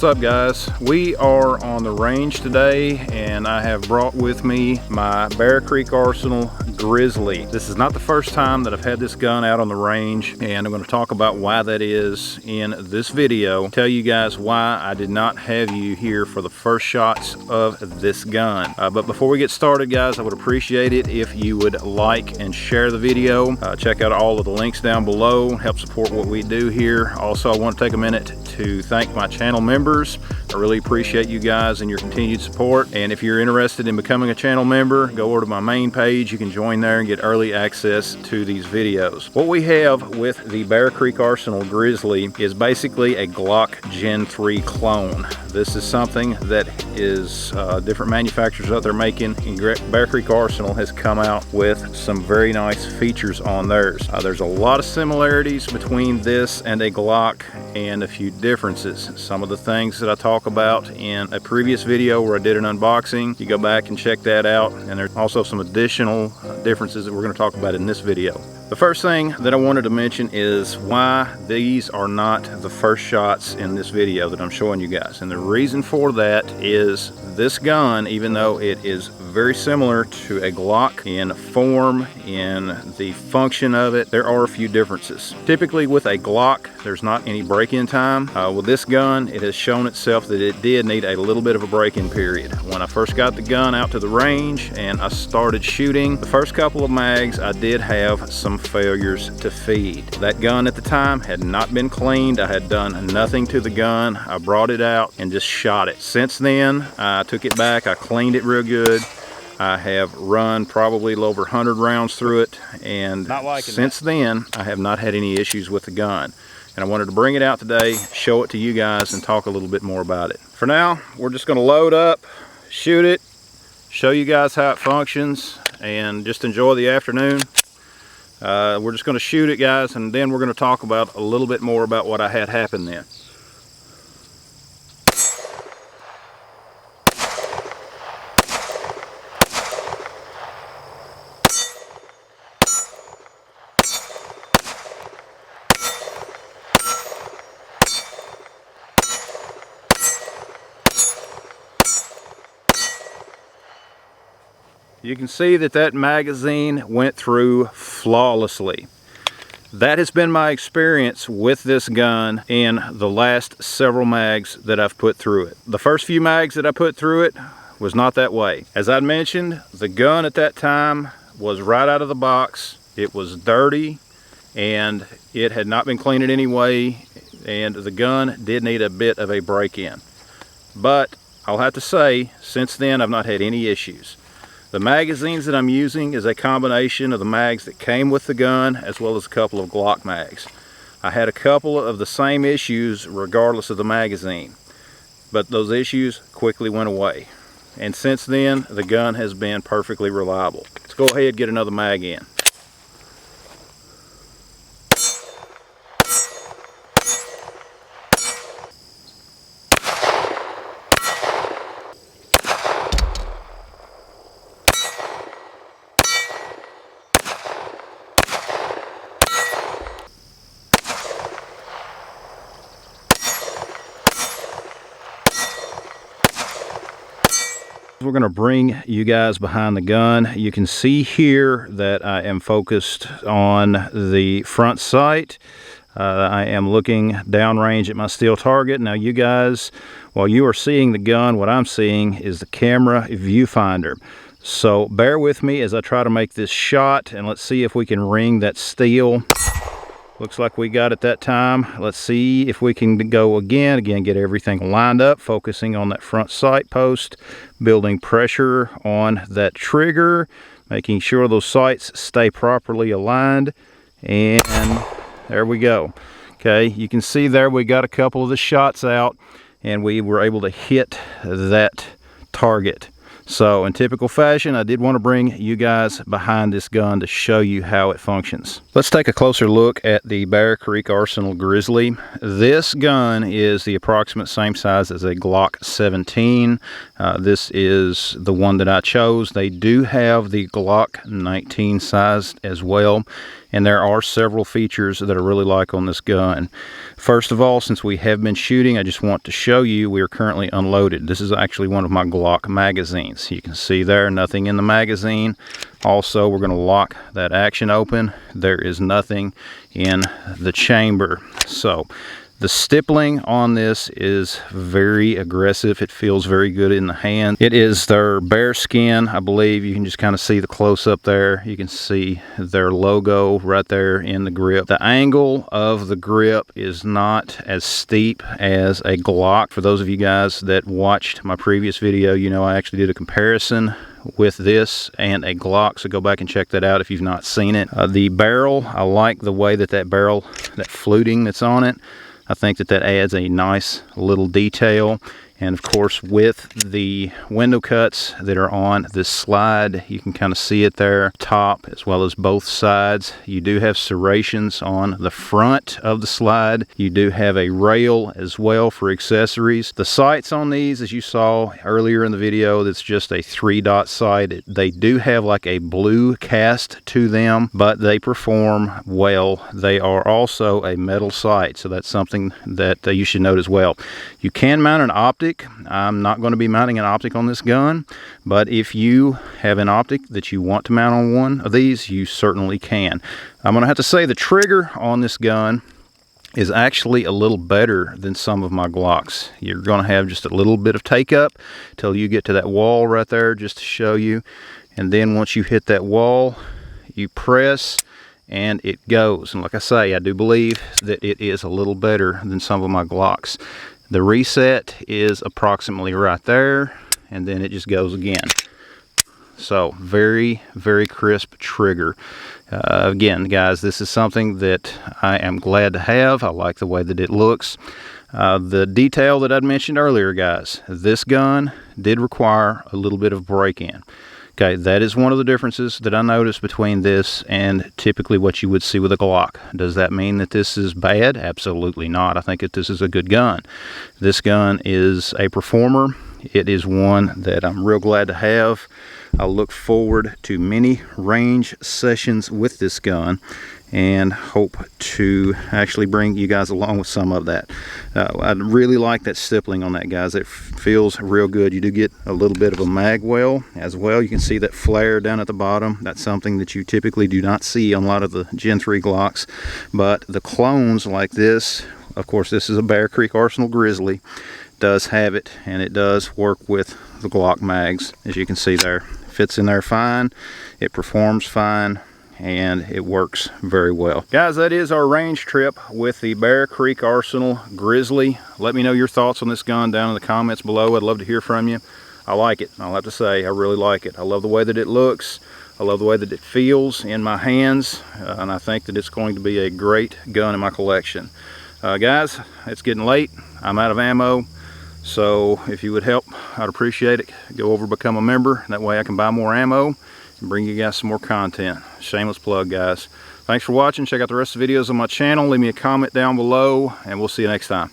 What's up, guys? We are on the range today and I have brought with me my Bear Creek Arsenal Grizzly. This is not the first time that I've had this gun out on the range, and I'm going to talk about why that is in this video. Tell you guys why I did not have you here for the first shots of this gun. But before we get started, guys, I would appreciate it if you would like and share the video. Check out all of the links down below, help support what we do here. Also, I want to take a minute to thank my channel members. I really appreciate you guys and your continued support. And if you're interested in becoming a channel member, go over to my main page. You can join there and get early access to these videos. What we have with the Bear Creek Arsenal Grizzly is basically a Glock Gen 3 clone. This is something that is different manufacturers out there making, and Bear Creek Arsenal has come out with some very nice features on theirs. There's a lot of similarities between this and a Glock and a few differences. Some of the things that I talk about in a previous video where I did an unboxing, you go back and check that out, and there's also some additional differences that we're going to talk about in this video. The first thing that I wanted to mention is why these are not the first shots in this video that I'm showing you guys. And the reason for that is this gun, even though it is very similar to a Glock in form, in the function of it, there are a few differences. Typically with a Glock, there's not any break-in time. With this gun, it has shown itself that it did need a little bit of a break-in period. When I first got the gun out to the range and I started shooting, the first couple of mags, I did have some failures to feed. That gun at the time had not been cleaned. I had done nothing to the gun. I brought it out and just shot it. Since then, I took it back, I cleaned it real good. I have run probably over 100 rounds through it, and since then I have not had any issues with the gun. And I wanted to bring it out today, show it to you guys, and talk a little bit more about it. For now, we're just going to load up, shoot it, show you guys how it functions, and just enjoy the afternoon. We're just going to shoot it, guys, and then we're going to talk about a little bit more about what I had happen then. You can see that that magazine went through flawlessly. That has been my experience with this gun in the last several mags that I've put through it. The first few mags that I put through it was not that way. As I mentioned, the gun at that time was right out of the box. It was dirty and it had not been cleaned anyway, and the gun did need a bit of a break-in. But I'll have to say, since then I've not had any issues. The magazines that I'm using is a combination of the mags that came with the gun as well as a couple of Glock mags. I had a couple of the same issues regardless of the magazine, but those issues quickly went away. And since then, the gun has been perfectly reliable. Let's go ahead and get another mag in. We're going to bring you guys behind the gun. You can see here that I am focused on the front sight. I am looking downrange at my steel target. Now you guys, while you are seeing the gun, what I'm seeing is the camera viewfinder. So bear with me as I try to make this shot, and let's see if we can ring that steel. Looks like we got it that time. Let's see if we can go again, get everything lined up, focusing on that front sight post, building pressure on that trigger, making sure those sights stay properly aligned, and there we go. Okay, you can see there we got a couple of the shots out and we were able to hit that target. So in typical fashion, I did want to bring you guys behind this gun to show you how it functions. Let's take a closer look at the Bear Creek Arsenal Grizzly. This gun is the approximate same size as a Glock 17. This is the one that I chose. They do have the Glock 19 size as well. and there are several features that I really like on this gun. First of all, since we have been shooting, I just want to show you we are currently unloaded. This is actually one of my Glock magazines. You can see there, nothing in the magazine. Also, we're going to lock that action open. There is nothing in the chamber. So the stippling on this is very aggressive. It feels very good in the hand. It is their bear skin, I believe. You can just kind of see the close-up there. You can see their logo right there in the grip. The angle of the grip is not as steep as a Glock. For those of you guys that watched my previous video, you know I actually did a comparison with this and a Glock, so go back and check that out if you've not seen it. The barrel, I like the way that barrel, that fluting that's on it. I think that adds a nice little detail. And of course, with the window cuts that are on this slide, you can kind of see it there, top as well as both sides. You do have serrations on the front of the slide. You do have a rail as well for accessories. The sights on these, as you saw earlier in the video, that's just a 3-dot sight. They do have like a blue cast to them, but they perform well. They are also a metal sight, so that's something that you should note as well. You can mount an optic. I'm not going to be mounting an optic on this gun, but if you have an optic that you want to mount on one of these, you certainly can. I'm going to have to say the trigger on this gun is actually a little better than some of my Glocks. You're going to have just a little bit of take up till you get to that wall right there, just to show you. And then once you hit that wall, you press and it goes. And like I say, I do believe that it is a little better than some of my Glocks. The reset is approximately right there, and then it just goes again. So very, very crisp trigger. Again, guys, this is something that I am glad to have. I like the way that it looks. The detail that I'd mentioned earlier, guys, this gun did require a little bit of break-in. Okay, that is one of the differences that I noticed between this and typically what you would see with a Glock. Does that mean that this is bad? Absolutely not. I think that this is a good gun. This gun is a performer. It is one that I'm real glad to have. I look forward to many range sessions with this gun and hope to actually bring you guys along with some of that. I really like that stippling on that, guys. It feels real good. You do get a little bit of a mag well as well. You can see that flare down at the bottom. That's something that you typically do not see on a lot of the Gen 3 Glocks, but the clones like this, of course this is a Bear Creek Arsenal Grizzly, does have it, and it does work with the Glock mags. As you can see there, fits in there fine, it performs fine, and it works very well. Guys, that is our range trip with the Bear Creek Arsenal Grizzly. Let me know your thoughts on this gun down in the comments below. I'd love to hear from you. I like it. I'll have to say, I really like it. I love the way that it looks. I love the way that it feels in my hands, and I think that it's going to be a great gun in my collection. Guys, it's getting late. I'm out of ammo. So if you would help, I'd appreciate it. Go over, become a member. That way I can buy more ammo and bring you guys some more content. Shameless plug, guys. Thanks for watching. Check out the rest of the videos on my channel. Leave me a comment down below, and we'll see you next time.